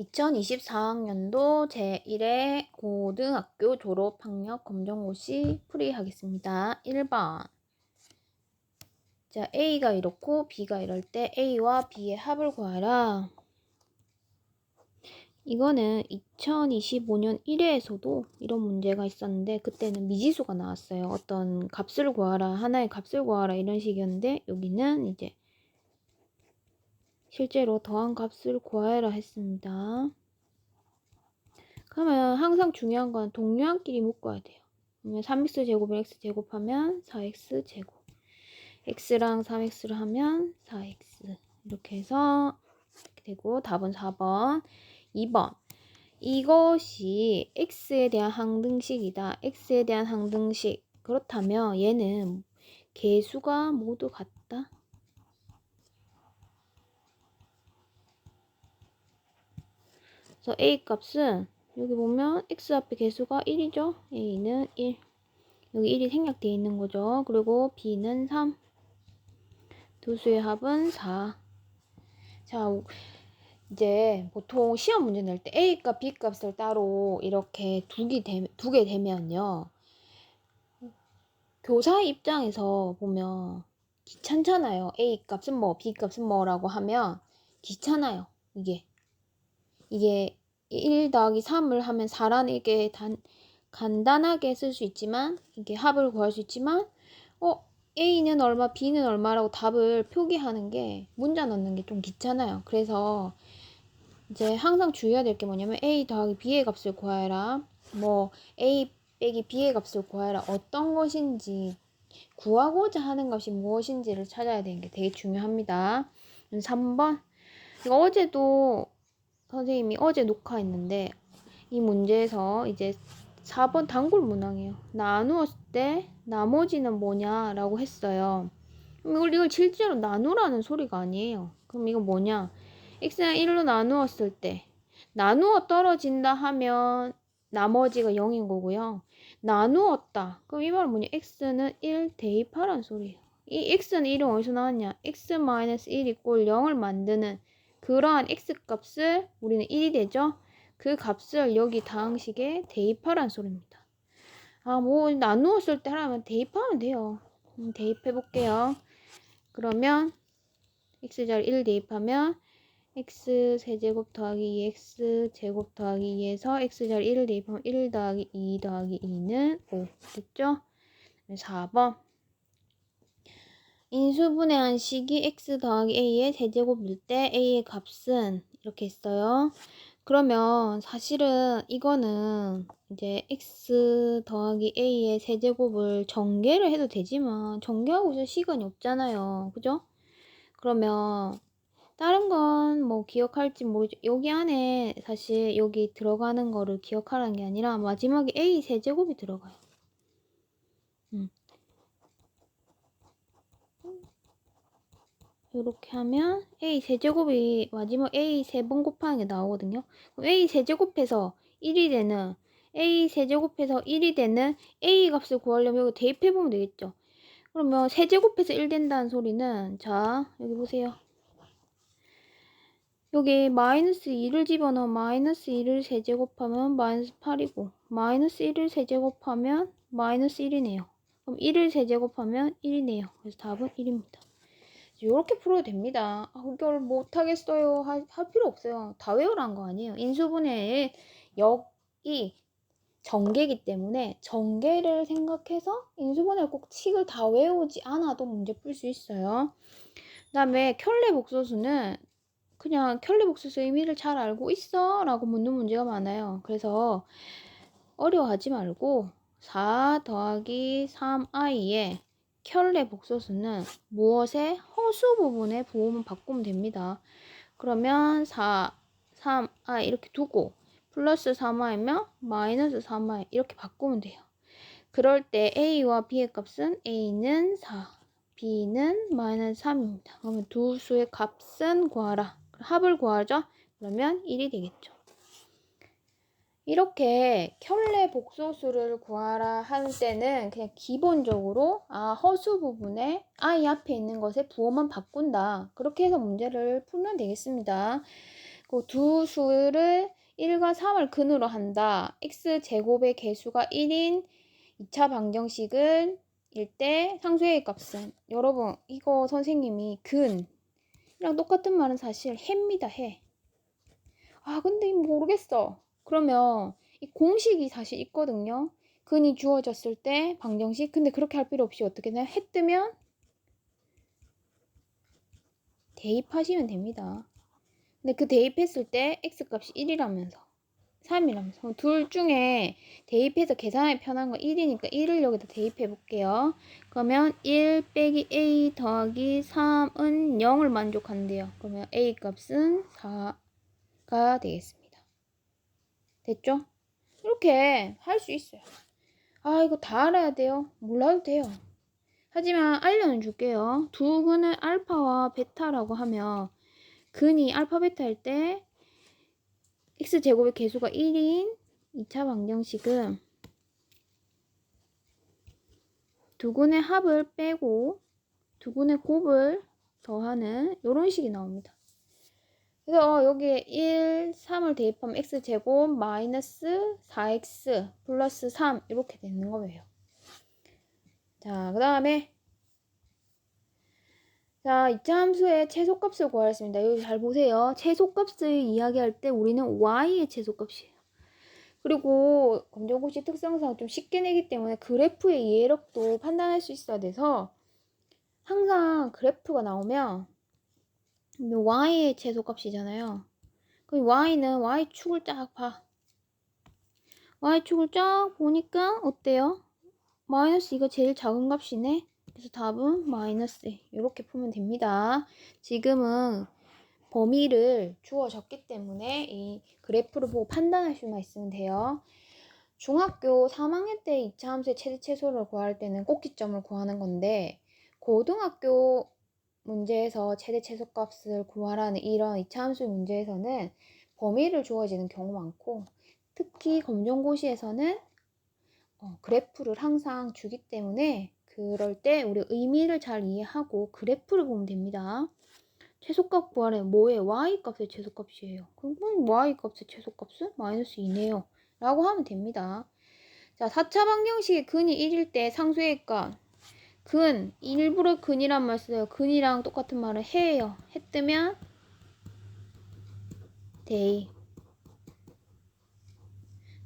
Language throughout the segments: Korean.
2024학년도 제1회 고등학교 졸업학력 검정고시 풀이하겠습니다. 1번. 자, A가 이렇고 B가 이럴 때 A와 B의 합을 구하라. 이거는 2025년 1회에서도 이런 문제가 있었는데 그때는 미지수가 나왔어요. 어떤 값을 구하라, 하나의 값을 구하라 이런 식이었는데 여기는 이제 실제로 더한 값을 구하라 했습니다. 그러면 항상 중요한 건 동류한끼리 묶어야 돼요. 그러면 3x 제곱을 x 제곱하면 4x 제곱, x랑 3x를 하면 4x 이렇게 해서 이렇게 되고 답은 4번. 2번. 이것이 x에 대한 항등식이다. x에 대한 항등식. 그렇다면 얘는 개수가 모두 같다. 그래서 a 값은 여기 보면 x 앞에 개수가 1이죠. a는 1. 여기 1이 생략되어 있는 거죠. 그리고 b는 3. 두 수의 합은 4. 자, 이제 보통 시험 문제 낼 때 a 값, b 값을 따로 이렇게 두게 되면요. 교사 입장에서 보면 귀찮잖아요. a 값은 뭐, b 값은 뭐라고 하면 귀찮아요. 이게 1 더하기 3을 하면 4라는 이게 간단하게 쓸 수 있지만 이게 합을 구할 수 있지만 A는 얼마, B는 얼마라고 답을 표기하는 게 문자 넣는 게 좀 귀찮아요. 그래서 이제 항상 주의해야 될 게 뭐냐면 A 더하기 B의 값을 구하라. 뭐 A 빼기 B의 값을 구하라. 어떤 것인지 구하고자 하는 것이 무엇인지를 찾아야 되는 게 되게 중요합니다. 3번. 이거 어제도 선생님이 어제 녹화했는데 이 문제에서 이제 4번 단골 문항이에요. 나누었을 때 나머지는 뭐냐라고 했어요. 그럼 이걸 실제로 나누라는 소리가 아니에요. 그럼 이거 뭐냐? x는 1로 나누었을 때 나누어 떨어진다 하면 나머지가 0인 거고요. 나누었다. 그럼 이 말은 뭐냐? x는 1 대입하라는 소리예요. 이 x는 1이 어디서 나왔냐? x-1 이꼴 0을 만드는 그러한 x 값을 우리는 1이 되죠? 그 값을 여기 다항식에 대입하라는 소리입니다. 뭐 나누었을 때 하라면 대입하면 돼요. 대입해 볼게요. 그러면 x자리 1 대입하면 x 세제곱 더하기 2x 제곱 더하기 2에서 x자리 1을 대입하면 1 더하기 2 더하기 2는 5 됐죠? 4번. 인수분해한 식이 x 더하기 a의 세제곱일 때 a의 값은 이렇게 했어요. 그러면 사실은 이거는 이제 x 더하기 a의 세제곱을 전개를 해도 되지만 전개하고 있을 시간이 없잖아요. 그죠? 그러면 다른 건 뭐 기억할지 모르죠. 여기 안에 사실 여기 들어가는 거를 기억하라는 게 아니라 마지막에 a 세제곱이 들어가요. 이렇게 하면 a 세제곱이 마지막 a 3번 곱하는 게 나오거든요. 그럼 a 세제곱해서 1이 되는 a 세제곱해서 1이 되는 a 값을 구하려면 이거 대입해보면 되겠죠. 그러면 세제곱해서 1 된다는 소리는 자 여기 보세요. 여기 마이너스 2를 집어넣어 마이너스 2를 세제곱하면 마이너스 8이고 마이너스 1을 세제곱하면 마이너스 1이네요. 그럼 1을 세제곱하면 1이네요. 그래서 답은 1입니다. 이렇게 풀어도 됩니다. 이걸 못하겠어요 할 필요 없어요. 다 외우라는 거 아니에요. 인수분해의 역이 전개이기 때문에 전개를 생각해서 인수분해를 꼭 식을 다 외우지 않아도 문제 풀 수 있어요. 그 다음에 켤레 복소수는 그냥 켤레 복소수 의미를 잘 알고 있어? 라고 묻는 문제가 많아요. 그래서 어려워하지 말고 4 더하기 3i에 켤레 복소수는 무엇의 허수 부분의 부호만 바꾸면 됩니다. 그러면 4, 3i 이렇게 두고 플러스 3i면 마이너스 3i 이렇게 바꾸면 돼요. 그럴 때 a와 b의 값은 a는 4, b는 마이너스 3입니다. 그러면 두 수의 값은 구하라. 합을 구하죠? 그러면 1이 되겠죠. 이렇게 켤레 복소수를 구하라 하는 때는 그냥 기본적으로 허수 부분에 i 앞에 있는 것의 부호만 바꾼다. 그렇게 해서 문제를 풀면 되겠습니다. 그 두 수를 1과 3을 근으로 한다. x제곱의 개수가 1인 2차 방정식은 일 때 상수의 값은, 여러분 이거 선생님이 근이랑 똑같은 말은 사실 해입니다. 해. 아 근데 모르겠어. 그러면 이 공식이 사실 있거든요. 근이 주어졌을 때 방정식. 근데 그렇게 할 필요 없이 어떻게 되나, 해 뜨면 대입하시면 됩니다. 근데 그 대입했을 때 x값이 1이라면서 3이라면서 둘 중에 대입해서 계산하기 편한 거 1이니까 1을 여기다 대입해 볼게요. 그러면 1 빼기 a 더하기 3은 0을 만족한대요. 그러면 a 값은 4가 되겠습니다. 됐죠? 이렇게 할 수 있어요. 아 이거 다 알아야 돼요? 몰라도 돼요. 하지만 알려는 줄게요. 두 근을 알파와 베타라고 하면 근이 알파 베타일 때 x제곱의 개수가 1인 2차 방정식은 두 근의 합을 빼고 두 근의 곱을 더하는 이런 식이 나옵니다. 그래서 여기에 1, 3을 대입하면 x제곱 마이너스 4x 플러스 3 이렇게 되는 거예요. 자, 그 다음에 자, 2차 함수의 최소값을 구하겠습니다. 여기 잘 보세요. 최소값을 이야기할 때 우리는 y의 최소값이에요. 그리고 검정고시 특성상 좀 쉽게 내기 때문에 그래프의 이해력도 판단할 수 있어야 돼서 항상 그래프가 나오면 y의 최소값이잖아요. 그럼 y는 y축을 쫙 봐. y축을 쫙 보니까 어때요? 마이너스 2가 제일 작은 값이네. 그래서 답은 마이너스 2. 이렇게 풀면 됩니다. 지금은 범위를 주어졌기 때문에 이 그래프를 보고 판단할 수만 있으면 돼요. 중학교 3학년 때 2차 함수의 최대 최소를 구할 때는 꼭지점을 구하는 건데, 고등학교 문제에서 최대 최소값을 구하라는 이런 2차 함수 문제에서는 범위를 주어지는 경우 많고, 특히 검정고시에서는 그래프를 항상 주기 때문에 그럴 때 우리 의미를 잘 이해하고 그래프를 보면 됩니다. 최소값 구하래. 뭐예요? y값의 최소값이에요. 그럼 y값의 최소값은 마이너스 2네요. 라고 하면 됩니다. 자, 4차 방정식의 근이 1일 때 상수의 값. 근, 일부러 근이란 말 써요. 근이랑 똑같은 말을 해요. 해 뜨면 대입.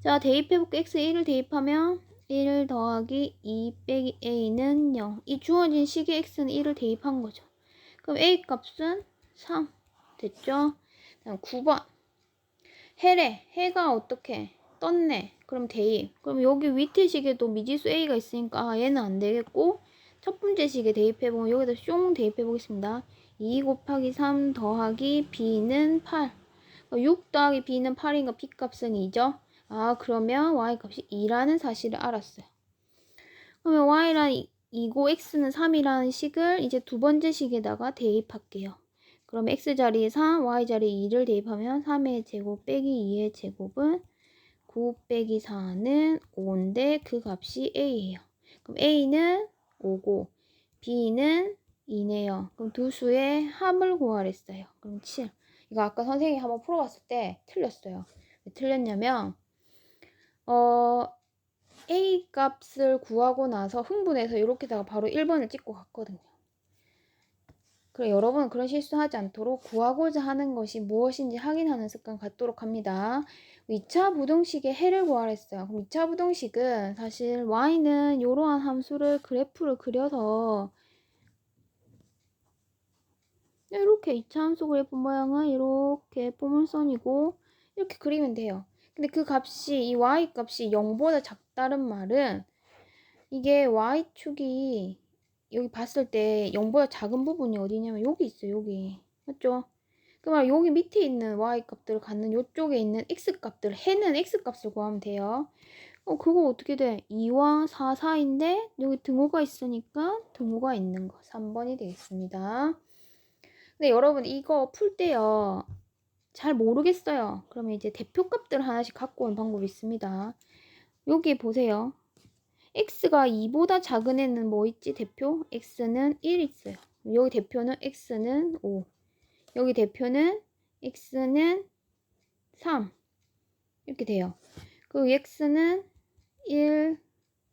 자, 대입해볼게. x 1을 대입하면 1 더하기 2 빼기 a는 0. 이 주어진 식의 x는 1을 대입한 거죠. 그럼 a 값은 3. 됐죠? 다음 9번. 해래. 해가 어떻게? 떴네. 그럼 대입. 그럼 여기 밑에 식에도 미지수 a가 있으니까 얘는 안 되겠고, 첫 번째 식에 대입해보면 여기다 숑 대입해보겠습니다. 2 곱하기 3 더하기 b는 8. 6 더하기 b는 8이니까 b 값은 2죠. 아, 그러면 y 값이 2라는 사실을 알았어요. 그러면 y란 2고 x는 3이라는 식을 이제 두 번째 식에다가 대입할게요. 그럼 x자리에 3, y자리에 2를 대입하면 3의 제곱 빼기 2의 제곱은 9 빼기 4는 5인데 그 값이 a예요. 그럼 a는 5고 b는 2네요. 그럼 두 수의 합을 구하랬어요. 그럼 7. 이거 아까 선생님이 한번 풀어봤을 때 틀렸어요. 왜 틀렸냐면 A 값을 구하고 나서 흥분해서 이렇게다가 바로 1번을 찍고 갔거든요. 그래, 여러분은 그런 실수하지 않도록 구하고자 하는 것이 무엇인지 확인하는 습관 갖도록 합니다. 2차 부등식의 해를 구하랬어요. 그럼 2차 부등식은 사실 y는 이러한 함수를 그래프를 그려서 이렇게 2차 함수 그래프 모양은 이렇게 포물선이고 이렇게 그리면 돼요. 근데 그 값이, 이 y 값이 0보다 작다는 말은 이게 y축이 여기 봤을 때 0보다 작은 부분이 어디냐면 여기 있어요. 여기. 맞죠? 그러면 여기 밑에 있는 y값들을 갖는 이쪽에 있는 x값들, 해는 x값을 구하면 돼요. 그거 어떻게 돼? 2와 4 사이인데 여기 등호가 있으니까 등호가 있는 거. 3번이 되겠습니다. 근데 여러분 이거 풀 때요. 잘 모르겠어요. 그러면 이제 대표값들 하나씩 갖고 오는 방법이 있습니다. 여기 보세요. x가 2보다 작은 애는 뭐 있지? 대표? x는 1 있어요. 여기 대표는 x는 5. 여기 대표는 x는 3 이렇게 돼요. 그리고 x는 1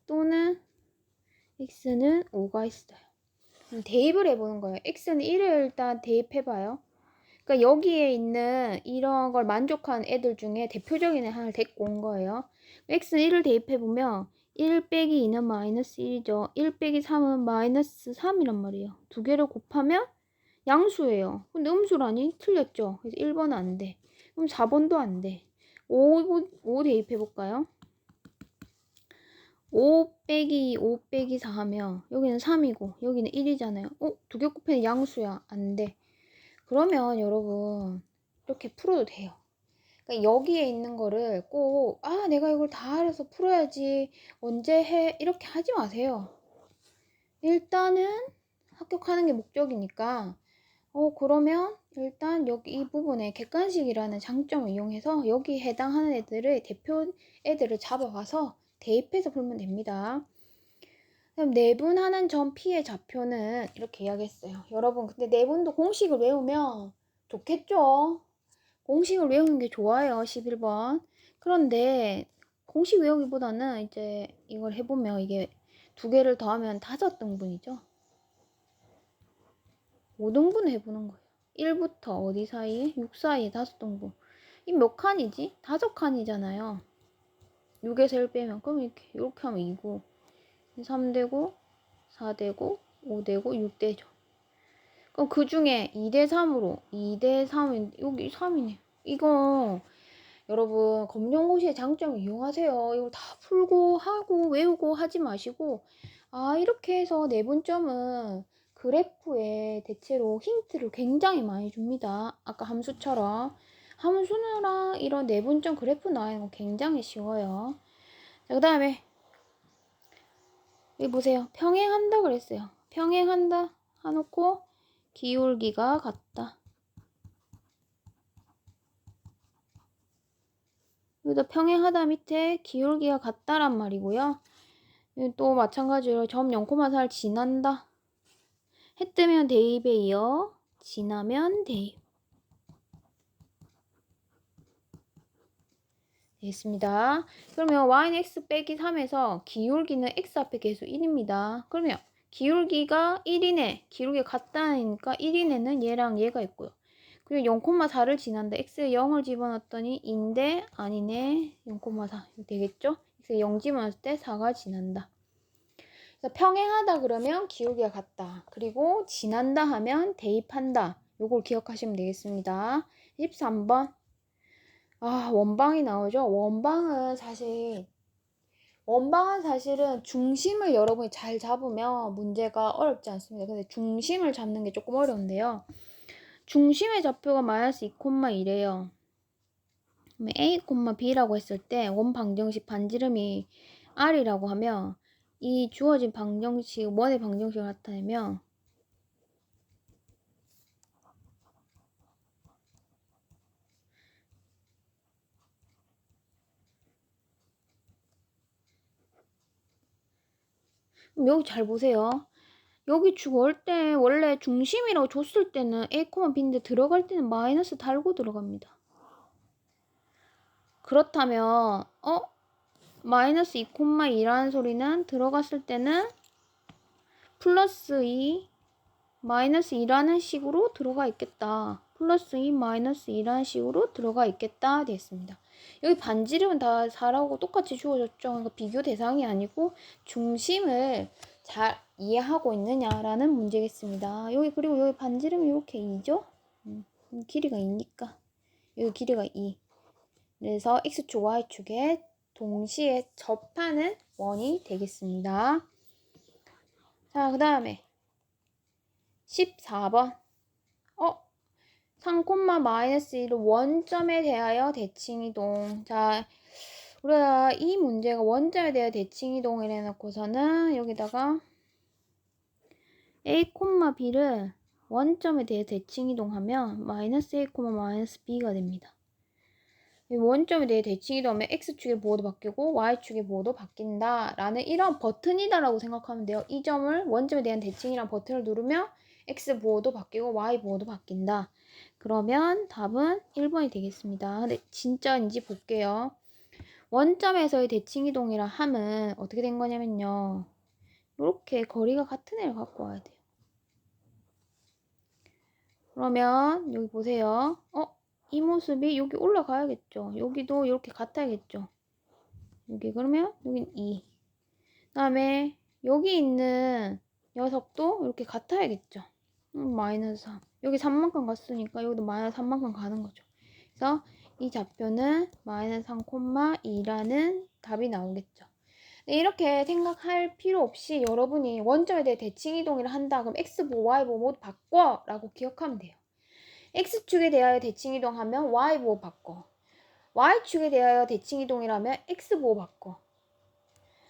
또는 x는 5가 있어요. 대입을 해보는 거예요. x는 1을 일단 대입해봐요. 그러니까 여기에 있는 이런 걸 만족한 애들 중에 대표적인 애 하나를 데리고 온 거예요. x는 1을 대입해보면 1 빼기 2는 마이너스 1이죠. 1 빼기 3은 마이너스 3이란 말이에요. 두 개를 곱하면 양수예요. 근데 음수라니? 틀렸죠. 그래서 1번은 안 돼. 그럼 4번도 안 돼. 5 대입해볼까요? 5 빼기 4 하면 여기는 3이고 여기는 1이잖아요. 두 개 곱하면 양수야. 안 돼. 그러면 여러분 이렇게 풀어도 돼요. 그러니까 여기에 있는 거를 꼭 내가 이걸 다 알아서 풀어야지 언제 해 이렇게 하지 마세요. 일단은 합격하는 게 목적이니까 그러면 일단 여기 이 부분에 객관식이라는 장점을 이용해서 여기 해당하는 애들을 대표 애들을 잡아와서 대입해서 풀면 됩니다. 그럼 내분하는 점 P의 좌표는 이렇게 이야기했어요. 여러분 근데 내분도 공식을 외우면 좋겠죠? 공식을 외우는 게 좋아요. 11번. 그런데 공식 외우기보다는 이제 이걸 해보면 이게 두 개를 더하면 5등분이죠. 5등분을 해보는 거예요. 1부터 어디 사이에? 6 사이에 5등분. 이 몇 칸이지? 5칸이잖아요. 6에서 1 빼면 그럼 이렇게 하면 2고 3되고 4되고 5되고 6되죠. 그럼 그 중에 2대3으로 2대3은 여기 3이네. 이거 여러분 검정고시의 장점을 이용하세요. 이거 다 풀고 하고 외우고 하지 마시고 이렇게 해서 내분점은 그래프에 대체로 힌트를 굉장히 많이 줍니다. 아까 함수처럼 함수랑 이런 내분점 그래프 나오는 거 굉장히 쉬워요. 자, 그 다음에 여기 보세요. 평행한다 그랬어요. 평행한다 해놓고 기울기가 같다. 여기다 평행하다 밑에 기울기가 같다란 말이고요. 또 마찬가지로 점 0,4를 지난다. 해 뜨면 대입에 이어 지나면 대입. 됐습니다. 그러면 y는 x 빼기 3에서 기울기는 x 앞에 계속 1입니다. 그러면 기울기가 1이네. 기울기가 같다니까 1이네는 얘랑 얘가 있고요. 그리고 0,4를 지난다. x에 0을 집어넣었더니 2인데 아니네. 0,4 되겠죠? x에 0 집어넣었을 때 4가 지난다. 그래서 평행하다 그러면 기울기가 같다. 그리고 지난다 하면 대입한다. 요걸 기억하시면 되겠습니다. 13번. 원방이 나오죠. 원방은 사실은 중심을 여러분이 잘 잡으면 문제가 어렵지 않습니다. 근데 중심을 잡는 게 조금 어려운데요. 중심의 좌표가 마이너스 2,1이에요. A, B라고 했을 때 원방정식 반지름이 R이라고 하면 이 주어진 방정식, 원의 방정식을 나타내면 여기 잘 보세요. 여기 주어올 때 원래 중심이라고 줬을 때는 A, B인데 들어갈 때는 마이너스 달고 들어갑니다. 그렇다면 마이너스 2,2라는 소리는 들어갔을 때는 플러스 2 마이너스 2라는 식으로 들어가 있겠다. 플러스 2 마이너스 2라는 식으로 들어가 있겠다 됐습니다. 여기 반지름은 다 4라고 똑같이 주어졌죠. 그러니까 비교 대상이 아니고 중심을 잘 이해하고 있느냐라는 문제겠습니다. 그리고 여기 반지름이 이렇게 2죠? 길이가 2니까 여기 길이가 2. 그래서 x축, y축에 동시에 접하는 원이 되겠습니다. 자, 그 다음에 14번. 3, 마이너스 1을 원점에 대하여 대칭이동. 자, 우리가 이 문제가 원점에 대하여 대칭이동을 해놓고서는 여기다가 a, b를 원점에 대해 대칭이동하면 마이너스 a, 마이너스 b가 됩니다. 원점에 대해 대칭이동하면 x축의 부호도 바뀌고 y축의 부호도 바뀐다 라는 이런 버튼이다라고 생각하면 돼요. 이 점을 원점에 대한 대칭이란 버튼을 누르면 x 부호도 바뀌고 y 부호도 바뀐다. 그러면 답은 1번이 되겠습니다. 근데 진짜인지 볼게요. 원점에서의 대칭이동이라 함은 어떻게 된 거냐면요. 이렇게 거리가 같은 애를 갖고 와야 돼요. 그러면 여기 보세요. 이 모습이 여기 올라가야겠죠. 여기도 이렇게 같아야겠죠. 여기 그러면 여긴 2. 그다음에 여기 있는 녀석도 이렇게 같아야겠죠. 마이너스 3. 여기 3만큼 갔으니까 여기도 마이너스 3만큼 가는 거죠. 그래서 이 좌표는 마이너스 3,2라는 답이 나오겠죠. 이렇게 생각할 필요 없이 여러분이 원점에 대해 대칭이동을 한다. 그럼 X보, Y보 모두 바꿔 라고 기억하면 돼요. X축에 대하여 대칭이동하면 Y보 바꿔. Y축에 대하여 대칭이동이라면 X보 바꿔.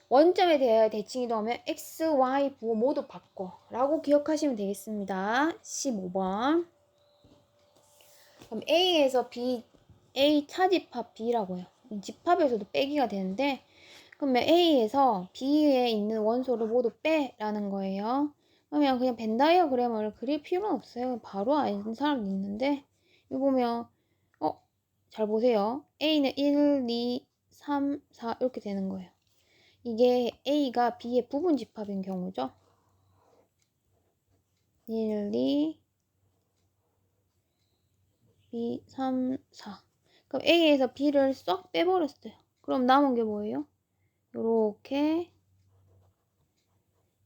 원점에 대하여 대칭이동하면 X, Y, 보 모두 바꿔 라고 기억하시면 되겠습니다. 15번. 그럼 A에서 B, A 차집합 B라고 해요. 집합에서도 빼기가 되는데 그러면 A에서 B에 있는 원소를 모두 빼라는 거예요. 그러면 그냥 벤 다이어그램을 그릴 필요는 없어요. 바로 아는 사람도 있는데 여기 보면 잘 보세요. A는 1, 2, 3, 4 이렇게 되는 거예요. 이게 A가 B의 부분 집합인 경우죠. 1, 2, B, 3, 4. 그럼 A에서 B를 쏙 빼버렸어요. 그럼 남은 게 뭐예요? 요렇게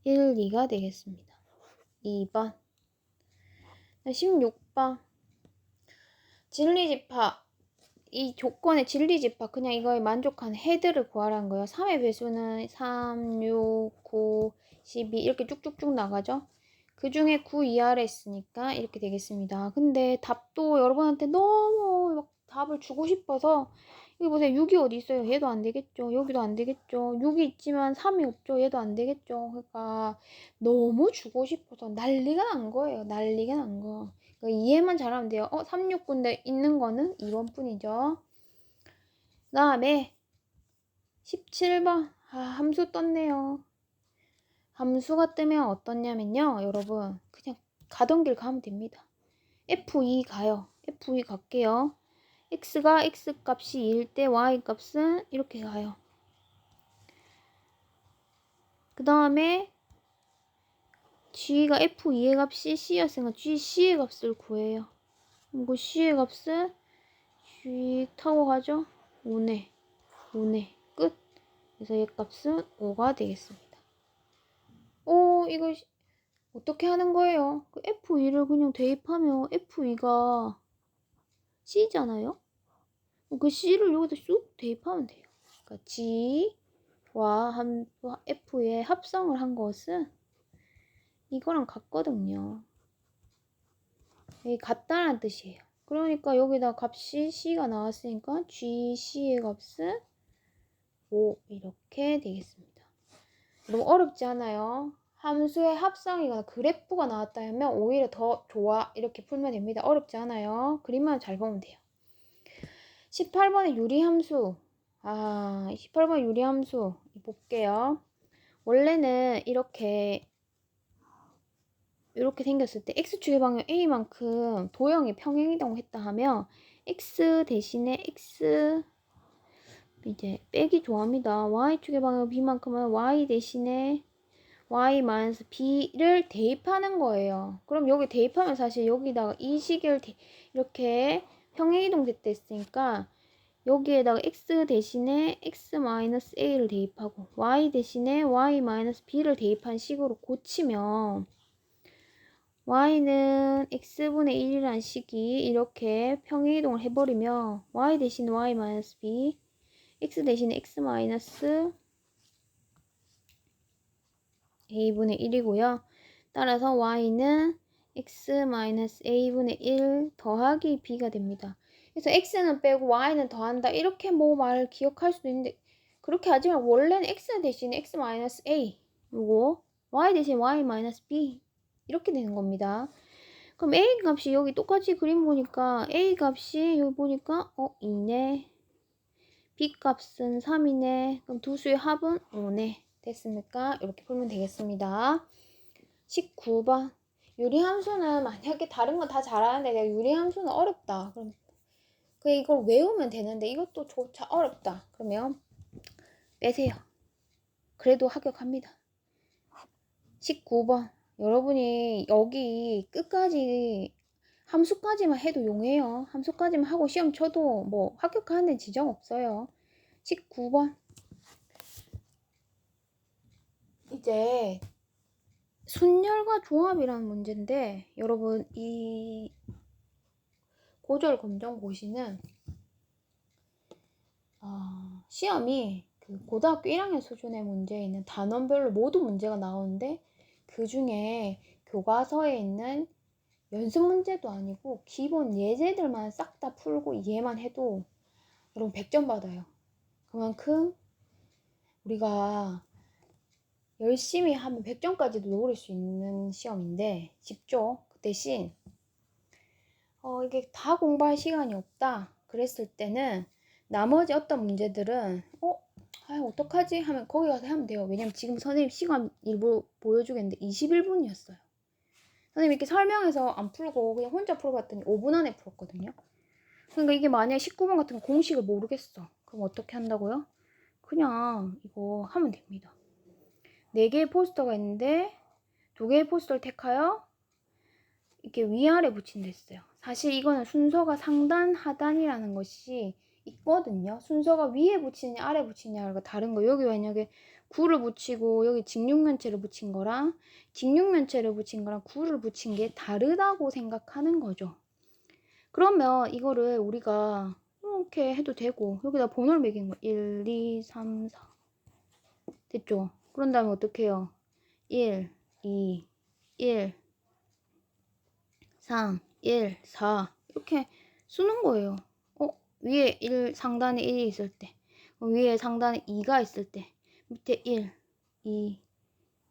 1, 2가 되겠습니다. 2번. 16번. 진리집합. 이 조건의 진리집합, 그냥 이거에 만족하는 헤드를 구하라는 거예요. 3의 배수는 3, 6, 9, 12 이렇게 쭉쭉쭉 나가죠. 그 중에 9 이하를 했으니까 이렇게 되겠습니다. 근데 답도 여러분한테 너무 막 답을 주고 싶어서 여기 보세요. 6이 어디 있어요? 얘도 안 되겠죠. 여기도 안 되겠죠. 6이 있지만 3이 없죠. 얘도 안 되겠죠. 그러니까 너무 주고 싶어서 난리가 난 거예요. 난리가 난 거. 그러니까 이해만 잘하면 돼요. 36군데 있는 거는 2번 뿐이죠. 그 다음에 17번. 함수 떴네요. 함수가 뜨면 어떻냐면요. 여러분 그냥 가던 길 가면 됩니다. F2 가요. F2 갈게요. X가 X값이 2일 때 Y값은 이렇게 가요. 그 다음에 G가 F2의 값이 C였으니까 G, C의 값을 구해요. 이거 C의 값은 G 타고 가죠. 5네. 5네. 끝. 그래서 얘 값은 5가 되겠습니다. 이거 어떻게 하는 거예요? 그 F2를 그냥 대입하면 F2가 C잖아요? 그 C를 여기다 쑥 대입하면 돼요. 그러니까 G와 F의 합성을 한 것은 이거랑 같거든요. 이게 같다는 뜻이에요. 그러니까 여기다 값이 C가 나왔으니까 GC의 값은 5 이렇게 되겠습니다. 너무 어렵지 않아요? 함수의 합성이거나 그래프가 나왔다 하면 오히려 더 좋아 이렇게 풀면 됩니다. 어렵지 않아요? 그림만 잘 보면 돼요. 18번의 유리함수. 18번 유리함수 볼게요. 원래는 이렇게 생겼을 때 x축의 방향 a만큼 도형이 평행이동을 했다 하면 x 대신에 x 이제 빼기 좋아합니다. y축의 방향 b만큼은 y 대신에 y-b를 대입하는 거예요. 그럼 여기 대입하면 사실 여기다가 이 식을 이렇게 평행이동 됐다 했으니까 여기에다가 x 대신에 x-a를 대입하고 y 대신에 y-b를 대입한 식으로 고치면 y는 x분의 1이라는 식이 이렇게 평행이동을 해버리면 y 대신 y-b x 대신에 x-a분의 1이고요. 따라서 y는 x-a분의 1 더하기 b가 됩니다. 그래서 x는 빼고 y는 더한다. 이렇게 뭐 말을 기억할 수도 있는데 그렇게 하지 말고 원래는 x 대신에 x-a 요거 y 대신 y-b 이렇게 되는 겁니다. 그럼 a 값이 여기 똑같이 그림 보니까 a 값이 여기 보니까 2네. b 값은 3이네. 그럼 두 수의 합은 5네. 됐습니까? 이렇게 풀면 되겠습니다. 19번. 유리함수는 만약에 다른 건 다 잘하는데 내가 유리함수는 어렵다. 그럼 그 이걸 외우면 되는데 이것도 조차 어렵다. 그러면 빼세요. 그래도 합격합니다. 19번. 여러분이 여기 끝까지 함수까지만 해도 용해요. 함수까지만 하고 시험 쳐도 뭐 합격하는 데는 지장 없어요. 19번. 이제 순열과 조합이라는 문제인데 여러분 이 고졸 검정고시는 시험이 그 고등학교 1학년 수준의 문제에 있는 단원별로 모두 문제가 나오는데 그 중에 교과서에 있는 연습 문제도 아니고 기본 예제들만 싹 다 풀고 이해만 해도 여러분 100점 받아요. 그만큼 우리가 열심히 하면 100점까지도 노릴 수 있는 시험인데 쉽죠. 그 대신 이게 다 공부할 시간이 없다 그랬을 때는 나머지 어떤 문제들은 어떡하지 하면 거기 가서 하면 돼요. 왜냐면 지금 선생님 시간 일부 보여주겠는데 21분이었어요. 선생님 이렇게 설명해서 안 풀고 그냥 혼자 풀어봤더니 5분 안에 풀었거든요. 그러니까 이게 만약에 19번 같은 거 공식을 모르겠어. 그럼 어떻게 한다고요? 그냥 이거 하면 됩니다. 4개의 포스터가 있는데 2개의 포스터를 택하여 이렇게 위아래 붙인다 했어요. 사실 이거는 순서가 상단, 하단이라는 것이 있거든요. 순서가 위에 붙이냐 아래 붙이냐가 다른 거. 여기 만약에 구를 붙이고 여기 직육면체를 붙인 거랑 직육면체를 붙인 거랑 구를 붙인 게 다르다고 생각하는 거죠. 그러면 이거를 우리가 이렇게 해도 되고 여기다 번호를 매긴 거 1, 2, 3, 4 됐죠? 그런 다음에 어떻게 해요? 1, 2, 1 3, 1, 4 이렇게 쓰는 거예요. 위에 1 상단에 1이 있을 때 위에 상단에 2가 있을 때 밑에 1, 2,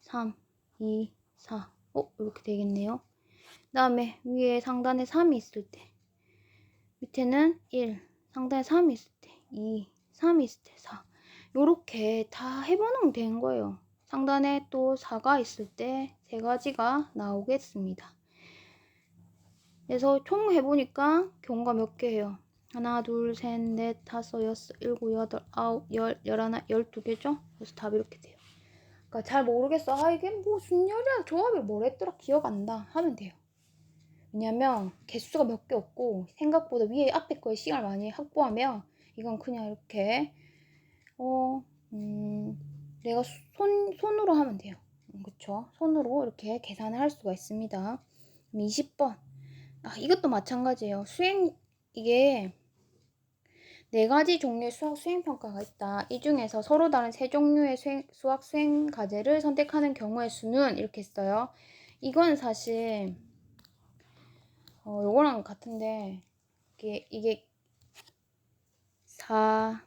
3, 2, 4 이렇게 되겠네요. 그 다음에 위에 상단에 3이 있을 때 밑에는 1, 상단에 3이 있을 때 2, 3이 있을 때 4 요렇게 다 해보는 된 거예요. 상단에 또 4가 있을 때 3가지가 나오겠습니다. 그래서 총 해보니까 경우가 몇 개예요? 하나, 둘, 셋, 넷, 다섯, 여섯, 일곱, 여덟, 아홉, 열, 열하나, 12개죠? 그래서 답이 이렇게 돼요. 그러니까 잘 모르겠어. 이게 뭐 순열이야 조합이 뭐랬더라 기억 안 나 하면 돼요. 왜냐면 개수가 몇 개 없고 생각보다 위에 앞에 거에 시간을 많이 확보하면 이건 그냥 이렇게 내가 손으로 하면 돼요. 그쵸? 손으로 이렇게 계산을 할 수가 있습니다. 20번. 이것도 마찬가지예요. 이게 4가지 종류의 수학 수행평가가 있다. 이 중에서 서로 다른 3종류의 수학 수행 과제를 선택하는 경우의 수는 이렇게 했어요. 이건 사실 요거랑 같은데 이게 4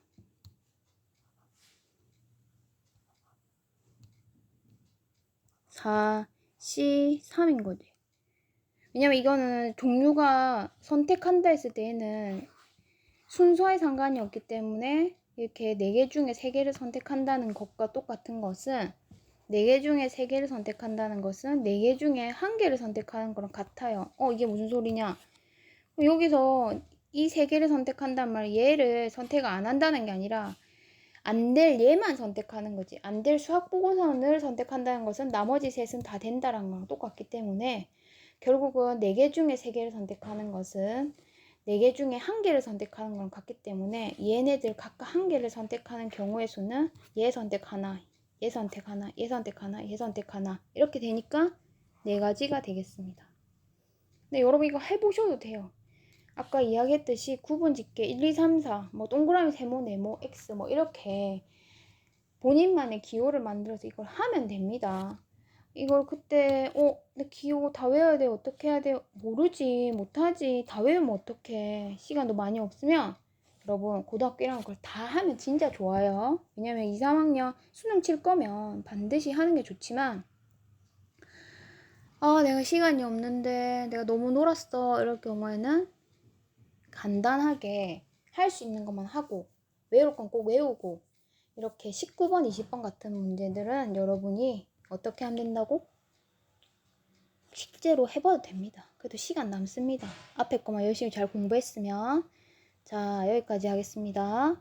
C, 3인 거지. 왜냐면 이거는 종류가 선택한다 했을 때에는 순서에 상관이 없기 때문에 이렇게 4개 중에 3개를 선택한다는 것과 똑같은 것은 4개 중에 3개를 선택한다는 것은 4개 중에 1개를 선택하는 거랑 같아요. 이게 무슨 소리냐? 여기서 이 3개를 선택한단 말이야. 얘를 선택 안 한다는 게 아니라 안 될 얘만 선택하는 거지. 안 될 수학 보고서를 선택한다는 것은 나머지 셋은 다 된다는 거랑 똑같기 때문에 결국은 4개 중에 3개를 선택하는 것은 4개 중에 1개를 선택하는 거랑 같기 때문에 얘네들 각각 1개를 선택하는 경우의 수는 얘 선택 하나, 얘 선택 하나, 얘 선택 하나, 얘 선택 하나 이렇게 되니까 4가지가 되겠습니다. 근데 여러분 이거 해보셔도 돼요. 아까 이야기했듯이 구분 짓게 1, 2, 3, 4 뭐 동그라미, 세모, 네모, X 뭐 이렇게 본인만의 기호를 만들어서 이걸 하면 됩니다. 이걸 그때 내 기호 다 외워야 돼 어떻게 해야 돼 모르지 못하지 다 외우면 어떡해 시간도 많이 없으면 여러분 고등학교 1학년 걸 다 하면 진짜 좋아요. 왜냐면 2, 3학년 수능 칠 거면 반드시 하는 게 좋지만 내가 시간이 없는데 내가 너무 놀았어 이럴 경우에는 간단하게 할 수 있는 것만 하고 외울 건 꼭 외우고 이렇게 19번, 20번 같은 문제들은 여러분이 어떻게 하면 된다고? 실제로 해봐도 됩니다. 그래도 시간 남습니다. 앞에 거만 열심히 잘 공부했으면. 자, 여기까지 하겠습니다.